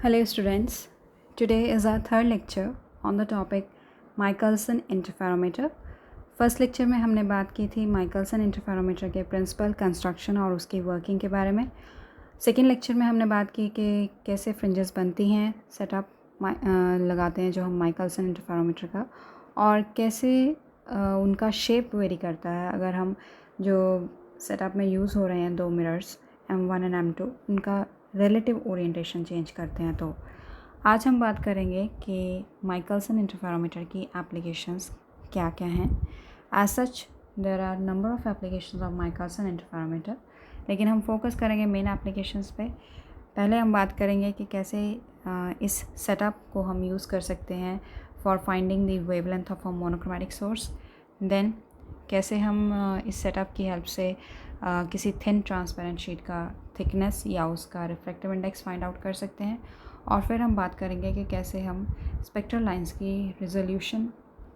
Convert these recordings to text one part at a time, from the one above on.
Hello students, today is our third lecture on the topic Michelson interferometer. First lecture में हमने बात की थी माइकलसन इंटरफेरोमीटर के प्रिंसिपल, कंस्ट्रक्शन और उसकी वर्किंग के बारे में। सेकेंड लेक्चर में हमने बात की कि कैसे फ्रिंजेस बनती हैं, सेटअप लगाते हैं जो हम माइकलसन इंटरफेरोमीटर का, और कैसे उनका शेप वेरी करता है अगर हम जो सेटअप में यूज़ हो रहे हैं दो मिरर्स M1 एंड M2 उनका रिलेटिव ओरिएंटेशन चेंज करते हैं। तो आज हम बात करेंगे कि माइकलसन इंटरफेरोमीटर की एप्लीकेशंस क्या क्या हैं। As such there are number of applications of Michelson interferometer, लेकिन हम फोकस करेंगे मेन एप्लीकेशंस पे। पहले हम बात करेंगे कि कैसे इस सेटअप को हम यूज़ कर सकते हैं for finding the wavelength of a monochromatic source. Then कैसे हम इस सेटअप की हेल्प से किसी थिन ट्रांसपेरेंट शीट का थिकनेस या उसका रिफ्रैक्टिव इंडेक्स फाइंड आउट कर सकते हैं। और फिर हम बात करेंगे कि कैसे हम स्पेक्ट्रल लाइंस की रेजोल्यूशन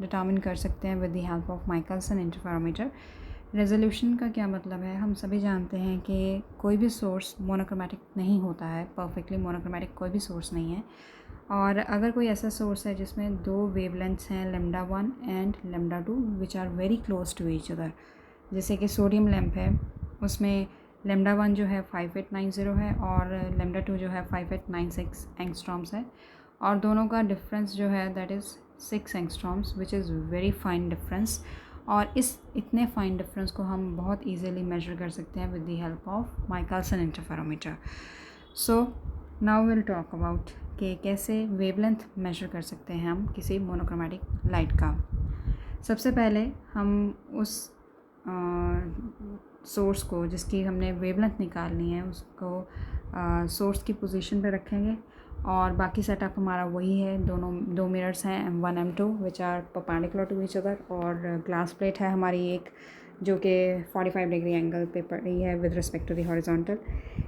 डिटर्मिन कर सकते हैं with the help of Michelson interferometer. Resolution का क्या मतलब है? हम सभी जानते हैं कि कोई भी सोर्स मोनोक्रोमैटिक नहीं होता है, परफेक्टली मोनोक्रोमैटिक कोई भी सोर्स नहीं है। और अगर कोई ऐसा सोर्स है जिसमें दो वेवलेंथ्स हैं λ1 and λ2 which are very close to each other, जैसे कि सोडियम लैम्प है, उसमें λ1 जो है 5890 है और λ2 जो है 5896 एंगस्ट्रॉम्स है, और दोनों का डिफरेंस जो है that is 6 angstroms which is very fine difference. और इस इतने फाइन डिफरेंस को हम बहुत ईजीली मेजर कर सकते हैं with the help of Michelson interferometer. So now will talk about कि कैसे वेवलेंथ मेजर कर सकते हैं हम किसी मोनोक्रोमैटिक लाइट का। सबसे पहले हम उस सोर्स को जिसकी हमने वेवलेंथ निकालनी है उसको सोर्स की पोजीशन पे रखेंगे, और बाकी सेटअप हमारा वही है। दो मिरर्स हैं M1 M2 which are perpendicular to each other, और ग्लास प्लेट है हमारी एक जो कि 45 डिग्री एंगल पे पड़ी है with respect to the horizontal.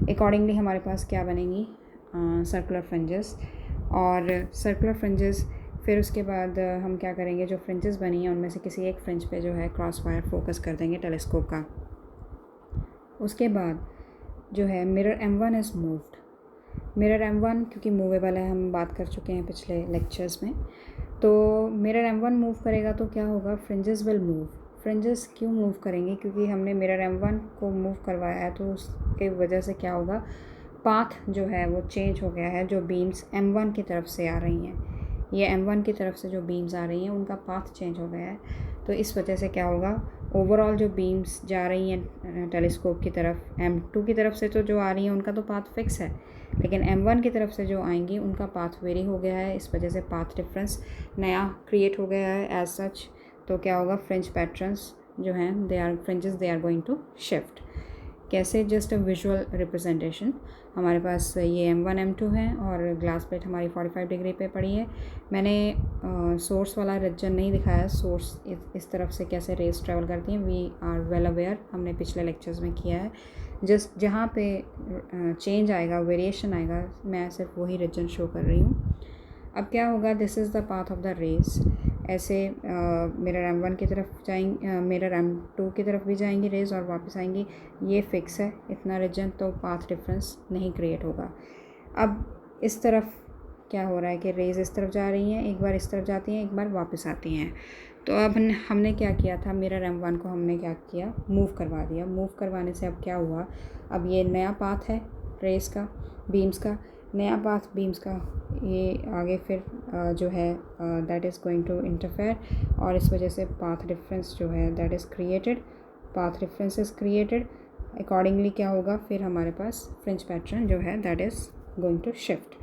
Accordingly हमारे पास क्या बनेंगी? Circular fringes. और सर्कुलर फ्रिंजेस फिर उसके बाद हम क्या करेंगे, जो फ्रिंजेस बनी हैं उनमें से किसी एक फ्रिंज पे जो है क्रॉस वायर फोकस कर देंगे टेलीस्कोप का। उसके बाद जो है mirror M1 is moved. Mirror M1 क्योंकि मूवेबल है, हम बात कर चुके हैं पिछले लेक्चर्स में, तो मिरर M1 मूव करेगा तो क्या होगा? Fringes will move. फ्रिंजेस क्यों मूव करेंगे? क्योंकि हमने मिरर M1 को मूव करवाया है, तो उसके वजह से क्या होगा? पाथ जो है वो चेंज हो गया है। जो बीम्स M1 की तरफ से आ रही हैं, ये M1 की तरफ से जो बीम्स आ रही हैं उनका पाथ चेंज हो गया है, तो इस वजह से क्या होगा? ओवरऑल जो बीम्स जा रही हैं टेलीस्कोप की तरफ, M2 की तरफ से तो जो आ रही हैं उनका तो पाथ फिक्स है, लेकिन M1 की तरफ से जो आएंगी उनका पाथ वेरी हो गया है। इस वजह से पाथ डिफरेंस नया क्रिएट हो गया है एज सच। तो क्या होगा? फ्रिंज पैटर्न्स जो हैं they are going to shift. कैसे? Just a visual representation. हमारे पास ये M1 M2 है और ग्लास प्लेट हमारी 45 डिग्री पे पड़ी है। मैंने सोर्स वाला रीजन नहीं दिखाया, सोर्स इस तरफ से कैसे रेज ट्रेवल करती हैं, वी आर वेल अवेयर, हमने पिछले लेक्चर्स में किया है। जस्ट जहाँ पे चेंज आएगा, वेरिएशन आएगा, मैं सिर्फ वही रीजन शो कर रही हूँ। अब क्या होगा? This is the path of the rays. ऐसे मिरर M1 की तरफ जाएंगे, मिरर M2 की तरफ भी जाएंगी रेज और वापस आएंगी। ये फिक्स है इतना रीजन, तो पाथ डिफरेंस नहीं क्रिएट होगा। अब इस तरफ क्या हो रहा है कि रेज इस तरफ जा रही हैं, एक बार इस तरफ जाती हैं, एक बार वापस आती हैं। तो अब हमने क्या किया था? मिरर M1 को हमने क्या किया? मूव करवा दिया। मूव करवाने से अब क्या हुआ? अब ये नया पाथ है रेज का, बीम्स का, नया पाथ बीम्स का, ये आगे फिर जो है that is going to interfere, और इस वजह से पाथ डिफरेंस जो है that is created, path difference is created. Accordingly क्या होगा? फिर हमारे पास फ्रिंज पैटर्न जो है that is going to shift.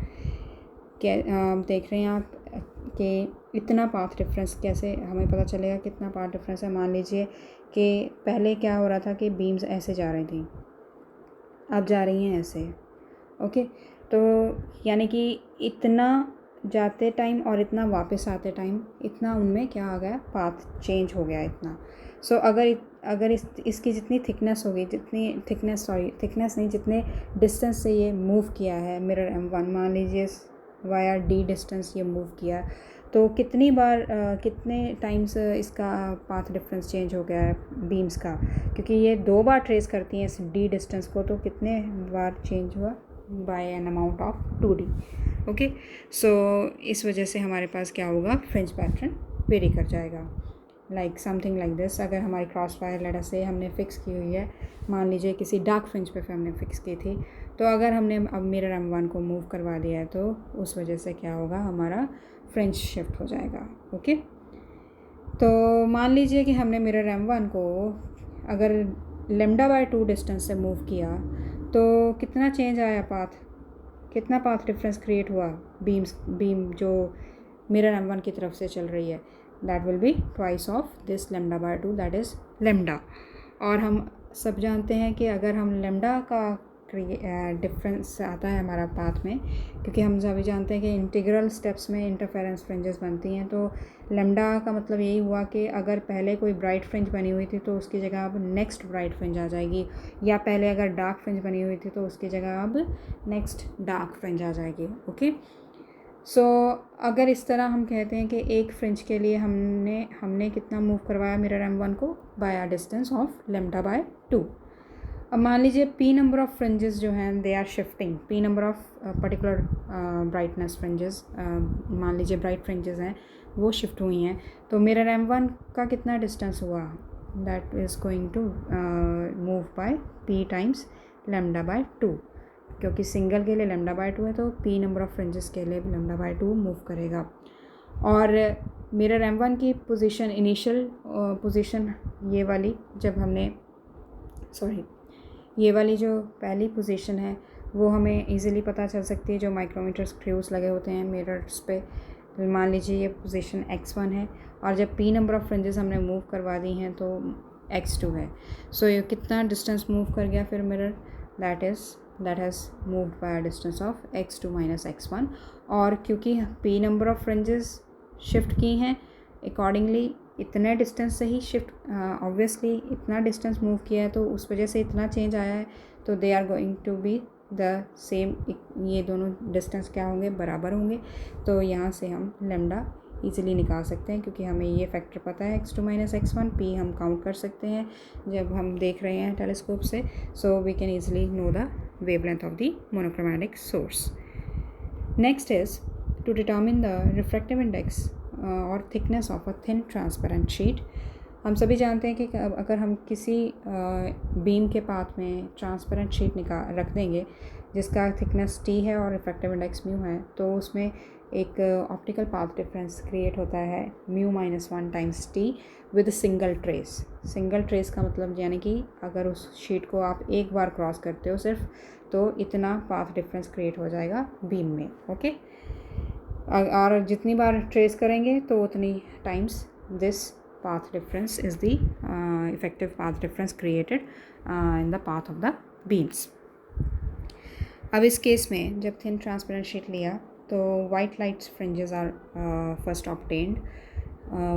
क्या देख रहे हैं आप कि इतना पाथ डिफरेंस कैसे हमें पता चलेगा कितना पाथ डिफरेंस है? मान लीजिए कि पहले क्या हो रहा था कि बीम्स ऐसे जा रही थी, अब जा रही हैं ऐसे, ओके। तो यानी कि इतना जाते टाइम और इतना वापस आते टाइम, इतना उनमें क्या आ गया? पाथ चेंज हो गया इतना। सो अगर इसकी जितनी थिकनेस होगी, थिकनेस नहीं, जितने डिस्टेंस से ये मूव किया है मिरर M1, मान लीजिए वाया D डिस्टेंस ये मूव किया, तो कितनी बार कितने टाइम्स इसका पाथ डिफरेंस चेंज हो गया है बीम्स का? क्योंकि ये 2 बार ट्रेस करती हैं इस D डिस्टेंस को, तो कितने बार चेंज हुआ? By an amount of 2D। Okay. So इस वजह से हमारे पास क्या होगा, फ्रिंज पैटर्न वेरी कर जाएगा, लाइक समथिंग लाइक दिस। अगर हमारी क्रॉस वायर लेटर से हमने फ़िक्स की हुई है, मान लीजिए किसी डार्क फ्रिंज पे हमने फ़िक्स की थी, तो अगर हमने अब मिरर M1 को मूव करवा दिया है तो उस वजह से क्या होगा, हमारा फ्रिंज शिफ्ट हो जाएगा। ओके, तो मान लीजिए कि हमने मिरर M1 को अगर λ/2 डिस्टेंस से मूव किया तो कितना चेंज आया, कितना पाथ डिफरेंस क्रिएट हुआ बीम जो मिरर M1 की तरफ से चल रही है, that will be twice of this λ/2, that is λ। और हम सब जानते हैं कि अगर हम λ का डिफरेंस आता है हमारा पाथ में, क्योंकि हम सभी जानते हैं कि इंटीग्रल स्टेप्स में इंटरफेरेंस फ्रिंजेस बनती हैं, तो लैम्डा का मतलब यही हुआ कि अगर पहले कोई ब्राइट फ्रिंज बनी हुई थी तो उसकी जगह अब नेक्स्ट ब्राइट फ्रिंज आ जाएगी, या पहले अगर डार्क फ्रिंज बनी हुई थी तो उसकी जगह अब नेक्स्ट डार्क फ्रिंज आ जाएगी। ओके, सो अगर इस तरह हम कहते हैं कि एक फ्रिंज के लिए हमने कितना मूव करवाया मिरर M1 को, बाय अ डिस्टेंस ऑफ λ/2। अब मान लीजिए P नंबर ऑफ़ फ्रिंजेस जो हैं they are shifting, P number of particular brightness fringes, मान लीजिए ब्राइट फ्रिंजेस हैं वो शिफ्ट हुई हैं, तो मिरर M1 का कितना डिस्टेंस हुआ, that is going to move by P times λ/2, क्योंकि सिंगल के लिए λ/2 है तो P नंबर ऑफ़ फ्रिंजेस के लिए λ/2 मूव करेगा। और मिरर M1 की पोजीशन, इनिशियल पोजीशन ये वाली, जब हमने ये वाली जो पहली पोजीशन है वो हमें इजीली पता चल सकती है, जो माइक्रोमीटर स्क्रूज लगे होते हैं मिरर्स पे। मान लीजिए ये पोजीशन x1 है और जब P नंबर ऑफ़ फ्रिंजेस हमने मूव करवा दी हैं तो x2 है। सो ये कितना डिस्टेंस मूव कर गया फिर mirror, that has moved by a distance of x2 minus x1। और क्योंकि P number of fringes shift की हैं, अकॉर्डिंगली इतने डिस्टेंस से ही शिफ्ट, ऑब्वियसली इतना डिस्टेंस मूव किया है तो उस वजह से इतना चेंज आया है, तो they are going to be the same, ये दोनों डिस्टेंस क्या होंगे, बराबर होंगे। तो यहाँ से हम लैम्डा ईजिली निकाल सकते हैं, क्योंकि हमें ये फैक्टर पता है x2 माइनस x1, P हम काउंट कर सकते हैं जब हम देख रहे हैं टेलीस्कोप से। So we can easily know the wavelength of the monochromatic source. Next is to determine the refractive index और thickness of a thin transparent sheet. हम सभी जानते हैं कि अगर हम किसी बीम के पाथ में ट्रांसपेरेंट शीट रख देंगे जिसका थिकनेस T है और रिफ्रैक्टिव इंडेक्स म्यू है, तो उसमें एक ऑप्टिकल पाथ डिफरेंस क्रिएट होता है μ-1 times T with single trace. Single trace का मतलब यानी कि अगर उस शीट को आप एक बार क्रॉस करते हो सिर्फ, तो इतना पाथ डिफरेंस क्रिएट हो जाएगा बीम में। ओके, और जितनी बार ट्रेस करेंगे तो उतनी times this path difference is the effective path difference created in the path of the beams। अब इस केस में जब थिन ट्रांसपेरेंट शीट लिया तो white light fringes are first obtained,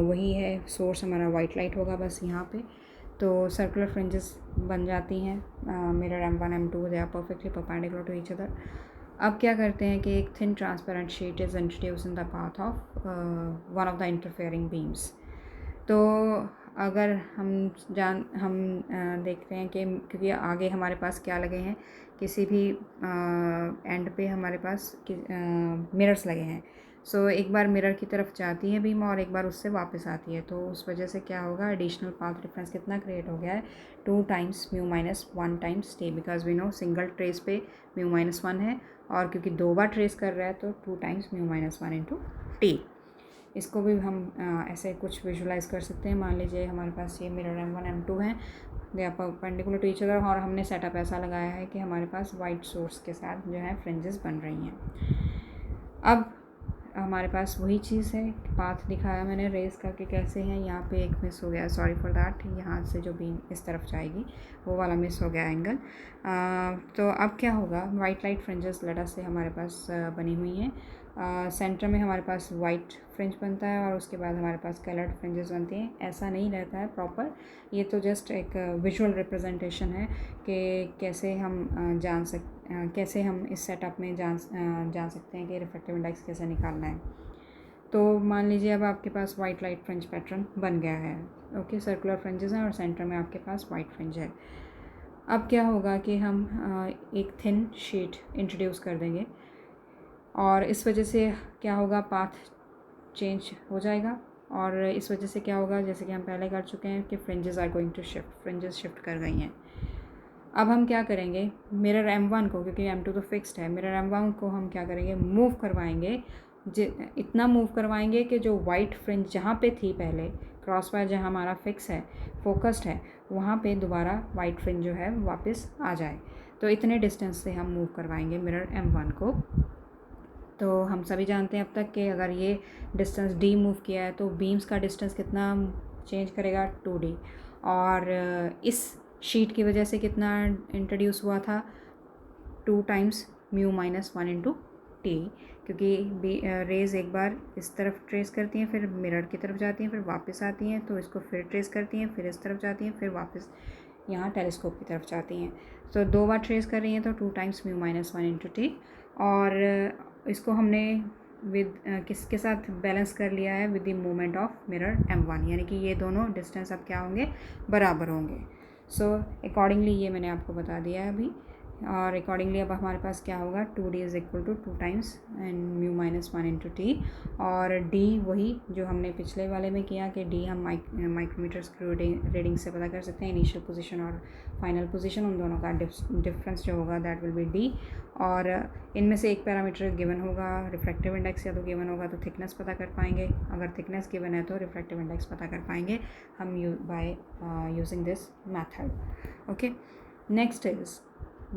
वही है सोर्स हमारा वाइट लाइट होगा बस यहाँ पे। तो सर्कुलर फ्रिंजेस बन जाती हैं mirror M1 M2, they are perfectly perpendicular to each other. अब क्या करते हैं कि एक thin transparent sheet is introduce in the path of one of the interfering beams. तो अगर हम देखते हैं कि क्योंकि आगे हमारे पास क्या लगे हैं, किसी भी एंड पे हमारे पास मिरर्स लगे हैं। सो एक बार मिरर की तरफ जाती है बीम और एक बार उससे वापस आती है, तो उस वजह से क्या होगा, एडिशनल पाथ डिफरेंस कितना क्रिएट हो गया है, 2 times μ-1 times T, because we know single trace पे μ-1 है और क्योंकि 2 बार ट्रेस कर रहा है तो 2 टाइम्स μ-1 इंटू T। इसको भी हम ऐसे कुछ विजुलाइज कर सकते हैं। मान लीजिए हमारे पास ये मिरर M1 M2 हैं, they are perpendicular to each other, और हमने सेटअप ऐसा लगाया है कि हमारे पास वाइट सोर्स के साथ जो है फ्रिंजेस बन रही हैं। अब हमारे पास वही चीज़ है, पाथ दिखाया मैंने रेस का कि कैसे हैं, यहाँ पे एक मिस हो गया, सॉरी फॉर दैट, यहाँ से जो बीम इस तरफ जाएगी वो वाला मिस हो गया एंगल। तो अब क्या होगा, वाइट लाइट फ्रिंजेस लेटर से हमारे पास बनी हुई हैं, सेंटर में हमारे पास वाइट फ्रिंज बनता है और उसके बाद हमारे पास कलर्ड फ्रिंजेस बनती हैं। ऐसा नहीं रहता है प्रॉपर, ये तो जस्ट एक विजुअल रिप्रेजेंटेशन है कि कैसे हम कैसे हम इस सेटअप में जान सकते हैं कि रिफ्रैक्टिव इंडेक्स कैसे निकालना है। तो मान लीजिए अब आपके पास वाइट लाइट फ्रिंज पैटर्न बन गया है। ओके, सर्कुलर फ्रिंजेस हैं और सेंटर में आपके पास वाइट फ्रिंज है। अब क्या होगा कि हम एक थिन शीट इंट्रोड्यूस कर देंगे और इस वजह से क्या होगा, पाथ चेंज हो जाएगा। और इस वजह से क्या होगा, जैसे कि हम पहले कर चुके हैं कि fringes are going to shift, fringes shift कर गई हैं। अब हम क्या करेंगे, मिरर M1 को, क्योंकि M2 तो फिक्स्ड है, मिरर M1 को हम क्या करेंगे, मूव करवाएंगे। इतना मूव करवाएंगे कि जो वाइट फ्रिंज जहाँ पे थी पहले, क्रॉस वायर जहाँ हमारा फिक्स है, फोकस्ड है, वहाँ पे दोबारा वाइट फ्रिंज जो है वापस आ जाए। तो इतने डिस्टेंस से हम मूव करवाएंगे मिरर M1 को। तो हम सभी जानते हैं अब तक कि अगर ये डिस्टेंस D मूव किया है तो बीम्स का डिस्टेंस कितना चेंज करेगा, 2D। और इस शीट की वजह से कितना इंट्रोड्यूस हुआ था, 2 times mu minus 1 into T, क्योंकि रेज़ एक बार इस तरफ ट्रेस करती हैं, फिर मिरर की तरफ जाती हैं, फिर वापस आती हैं, तो इसको फिर ट्रेस करती हैं, फिर इस तरफ जाती हैं, फिर वापस यहाँ टेलीस्कोप की तरफ जाती हैं। तो 2 बार ट्रेस कर रही हैं, तो 2 times mu minus 1 into t. और इसको हमने विद किसके साथ बैलेंस कर लिया है, with the movement of mirror M1, यानी कि ये दोनों डिस्टेंस अब क्या होंगे, बराबर होंगे। सो अकॉर्डिंगली ये मैंने आपको बता दिया है अभी। और अकॉर्डिंगली अब हमारे पास क्या होगा, 2D is equal to 2 times and mu minus 1 into t. और D वही जो हमने पिछले वाले में किया कि D हम माइक्रोमीटर स्क्रू रीडिंग से पता कर सकते हैं, इनिशियल पोजीशन और फाइनल पोजीशन, उन दोनों का डिफरेंस जो होगा दैट विल बी D। और इनमें से एक पैरामीटर गिवन होगा, रिफ्रैक्टिव इंडेक्स, या तो गिवन होगा तो थिकनेस पता कर पाएंगे, अगर थिकनेस गिवन है तो रिफ्रैक्टिव इंडेक्स पता कर पाएंगे हम by using this method. Okay, next is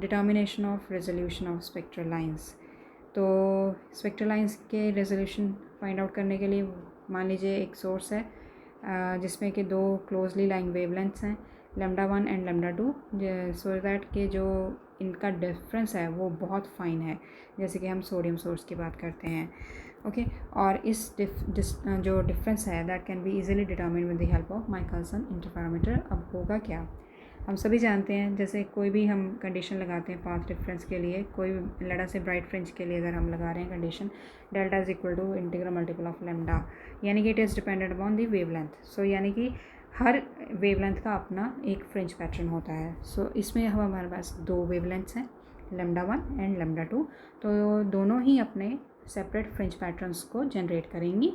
determination of resolution of spectral lines. तो स्पेक्ट्रल लाइंस के रेजोल्यूशन फाइंड आउट करने के लिए मान लीजिए एक सोर्स है जिसमें कि 2 क्लोजली लाइंग वेवलेंथ्स हैं, λ1 एंड λ2, सो दैट के जो इनका डिफरेंस है वो बहुत फाइन है, जैसे कि हम सोडियम सोर्स की बात करते हैं। ओके, और इस जो डिफरेंस है that can be easily determine with the help of Michelson interferometer. अब होगा क्या, हम सभी जानते हैं, जैसे कोई भी हम कंडीशन लगाते हैं पाथ डिफरेंस के लिए, कोई लड़ा से ब्राइट फ्रिंज के लिए अगर हम लगा रहे हैं condition, delta is equal to integral multiple of lambda, यानी कि it is dependent upon the wavelength. So यानी कि हर वेवलेंथ का अपना एक फ्रिंज पैटर्न होता है। सो इसमें हमारे पास 2 वेवलेंथ्स हैं, λ1 एंड λ2, तो दोनों ही अपने सेपरेट फ्रिंज पैटर्न्स को जनरेट करेंगी,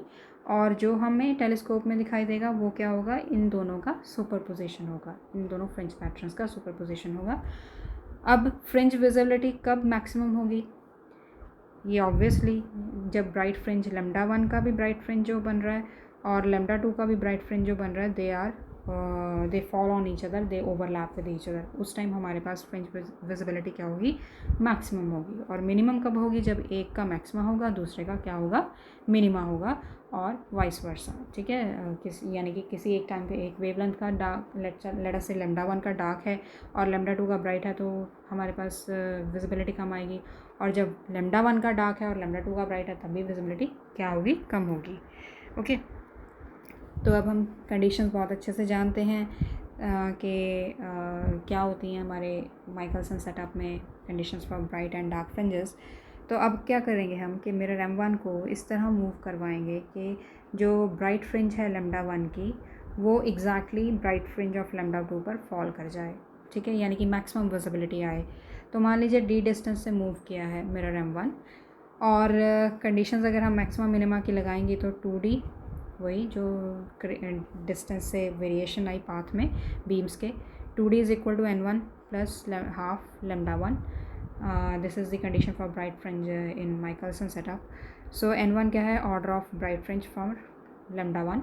और जो हमें टेलीस्कोप में दिखाई देगा वो क्या होगा, इन दोनों का सुपरपोजिशन होगा, इन दोनों फ्रिंज पैटर्न्स का सुपरपोजिशन होगा। अब फ्रिंज विजिबिलिटी कब मैक्सिमम होगी, ये ऑब्वियसली जब ब्राइट फ्रिंज λ1 का भी ब्राइट फ्रिंज जो बन रहा है और λ2 का भी ब्राइट फ्रिंज जो बन रहा है, they fall on each other, they overlap with each other, उस टाइम हमारे पास फ्रिंज विजिबिलिटी क्या होगी, मैक्सिमम होगी। और मिनिमम कब होगी, जब एक का मैक्सिमा होगा, दूसरे का क्या होगा, मिनिमा होगा, और वाइस वर्सा। ठीक है, यानी कि किसी एक टाइम पे एक वेवलेंथ का डार्क, लेट से λ1 का डार्क है और λ2 का ब्राइट है, तो हमारे पास विजिबिलिटी कम आएगी, और जब λ1 का डार्क है और λ2 का ब्राइट है तब भी विजिबिलिटी क्या होगी, कम होगी। ओके, तो अब हम कंडीशंस बहुत अच्छे से जानते हैं कि क्या होती हैं हमारे माइकलसन सेटअप में conditions for bright and dark fringes. तो अब क्या करेंगे हम कि मिरर M1 को इस तरह मूव करवाएंगे कि जो ब्राइट फ्रिंज है λ1 की, वो एग्जैक्टली ब्राइट फ्रिंज ऑफ λ2 पर फॉल कर जाए। ठीक है, यानी कि मैक्सिमम विजिबिलिटी आए। तो मान लीजिए D डिस्टेंस से मूव किया है मिरर M1, और कंडीशंस अगर हम मैक्सिमम मिनिमा की लगाएंगे तो 2D, वही जो डिस्टेंस से वेरिएशन आई पाथ में बीम्स के, 2D is equal to N1 plus half λ1। This is the condition for bright fringe in Michelson setup. So N1 क्या है, order of bright fringe for λ1,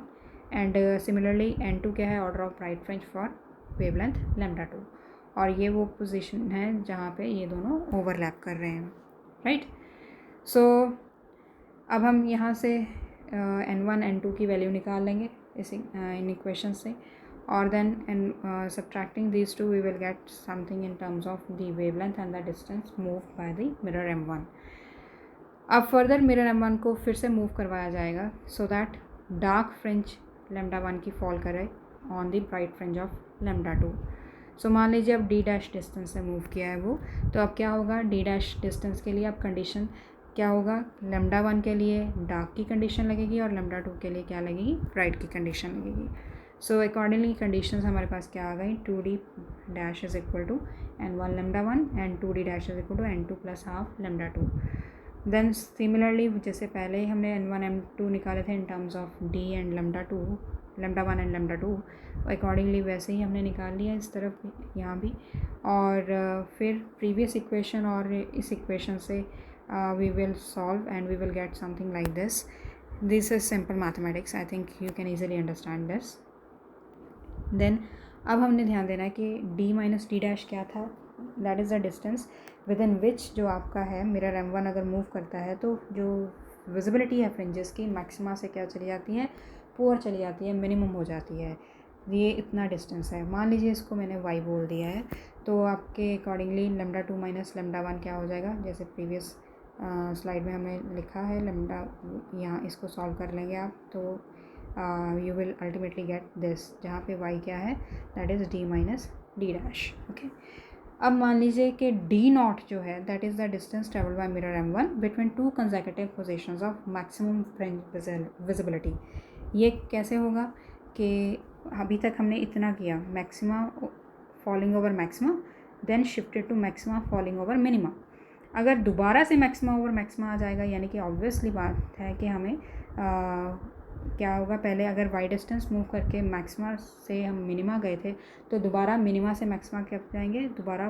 and similarly N2 क्या है, order of bright fringe for wavelength λ2, और ये वो position है जहाँ पे ये दोनों ओवरलैप कर रहे हैं, राइट। सो अब हम यहाँ से N1 N2 की वैल्यू निकाल लेंगे इन इक्वेशन से, और then subtracting these two we will get something in terms of the wavelength and the distance moved by the mirror M1। अब फर्दर मिरर M1 को फिर से मूव करवाया जाएगा सो दैट डार्क फ्रिंज λ1 की fall करे on the bright fringe of λ2। So मान लीजिए अब D डैश डिस्टेंस से मूव किया है वो, तो अब क्या होगा, D डैश डिस्टेंस के लिए अब कंडीशन क्या होगा, λ1 के लिए डार्क की कंडीशन लगेगी और λ2 के लिए क्या लगेगी, ब्राइट की कंडीशन लगेगी। सो अकॉर्डिंगली कंडीशंस हमारे पास क्या आ गई, 2D dash is equal to N1 λ1 and 2D dash is equal to N2 plus half λ2। Then similarly जैसे पहले हमने n1 m2 निकाले थे in terms of d and lambda 1 and lambda 2, accordingly वैसे ही हमने निकाल लिया इस तरफ यहाँ भी। और फिर प्रीवियस इक्वेशन और इस इक्वेशन से we will solve and we will get something like this. This is simple mathematics, I think you can easily understand this. Then अब हमने ध्यान देना है कि d माइनस डी डैश क्या था, that is the distance within विच जो आपका है मिरर m1 अगर मूव करता है तो जो विजिबिलिटी है फ्रिंजेस की मैक्सिमा से क्या चली जाती है, पुअर चली जाती है, मिनिमम हो जाती है। ये इतना डिस्टेंस है, मान लीजिए इसको मैंने y बोल दिया है, तो आपके अकॉर्डिंगली लैम्डा 2 माइनस लैम्डा 1 क्या हो जाएगा, जैसे प्रीवियस स्लाइड में हमने लिखा है लैम्डा, यहाँ इसको सॉल्व कर लेंगे आप तो you will ultimately get this, जहाँ पे y क्या है that is d minus d dash. Okay, अब मान लीजिए कि d नॉट जो है that is the distance travelled by mirror m1 between two consecutive positions of maximum fringe visibility. ये कैसे होगा कि अभी तक हमने इतना किया, maxima falling over maxima, then shifted to maxima falling over minima. अगर दोबारा से मैक्सिमा ओवर मैक्सिमा आ जाएगा, यानी कि ऑब्वियसली बात है कि हमें क्या होगा, पहले अगर वाई डिस्टेंस मूव करके मैक्सिमा से हम मिनिमा गए थे तो दोबारा मिनिमा से मैक्सिमा कब जाएंगे, दोबारा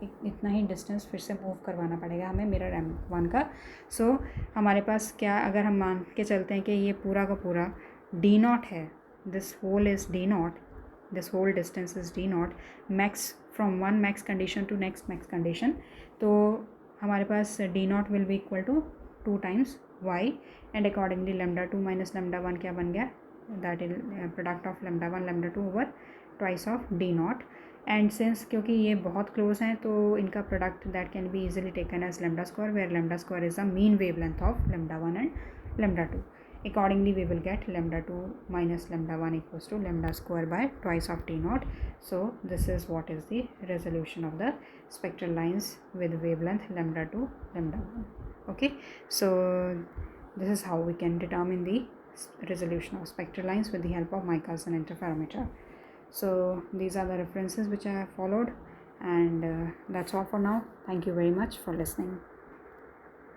इतना ही डिस्टेंस फिर से मूव करवाना पड़ेगा हमें मिरर m1 का। सो हमारे पास क्या, अगर हम मान के चलते हैं कि ये पूरा का पूरा d नॉट है, this whole is d not, this whole distance is d not, max from one max condition to next max condition, तो हमारे पास d not will be equal to 2 times y and accordingly lambda 2 minus lambda 1 क्या बन गया, that is product of lambda 1 lambda 2 over twice of d not. And since क्योंकि ये बहुत close हैं तो इनका product that can be easily taken as lambda square, where lambda square is the mean wavelength of lambda 1 and lambda 2। Accordingly, we will get lambda 2 minus lambda 1 equals to lambda square by twice of d naught. So this is what is the resolution of the spectral lines with wavelength lambda 2 lambda 1. Okay, so this is how we can determine the resolution of spectral lines with the help of Michelson interferometer. So these are the references which I have followed, and that's all for now. Thank you very much for listening.